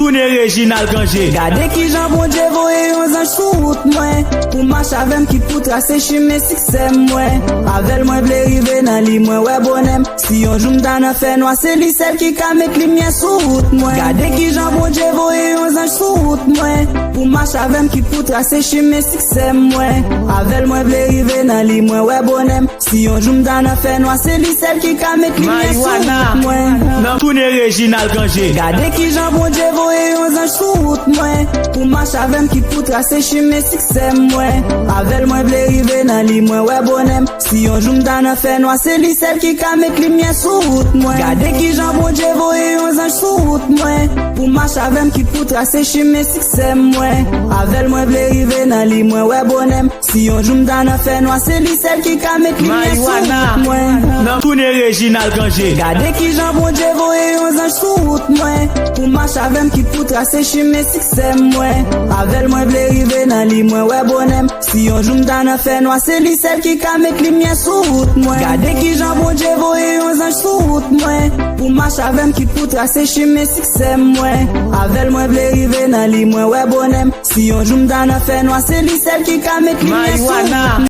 Tourne Reginald Kanje. Gade ki jan bon Dieu voye yon ange sou route mwen. Pou marche avem ki pou trase chime succès mwen. Avel mwen ble rive nan li mwen ouais bonem. Si yon jour m'dan an fè noir c'est li celle qui ka met lumière sou route mwen. Gade ki jan bon Dieu voye yon ange sou route mwen. Pou marche avem ki pou trase chime succès mwen. Avel mwen ble rive nan li mwen ouais bonem. Si yon jour m'dan an fè noir c'est li celle qui ka met lumière sou route mwen. Tourne Reginald Kanje. Gade ki jan bon Dieu voye yon ange sou route mwen. Pou marche avem ki pou trase chime succès mwen. Avel mwen ble rive nan li mwen ouais bonem. Si yon jour m'dan an fè noir c'est li celle qui ka met lumière sou route mwen. Gade ki jan bon Dieu voye yon ange sou route mwen. Pou marche avem ki pou trase chime succès mwen. Avel mwen ble rive nan li mwen ouais bonem. Si yon jour m'dan an fè noir c'est li celle qui ka met lumière sou route mwen. Tourne Reginald Kanje. Gade ki jan bon Dieu voye yon ange sou route mwen. Pou marche avem ki pou trase chime succès mwen. Avel mwen ble rive nan li mwen ouais bonem. Si yon jour m'dan an fè noir c'est li celle qui ka met lumière sou route mwen. Gade ki jan bon Dieu voye yon ange sou route mwen. Pou marche avem ki pou trase chime succès mwen. Avel mwen ble rive nan li mwen ouais bonem. Si yon jour m'dan an fè noir c'est li celle qui ka met lumière sou route mwen.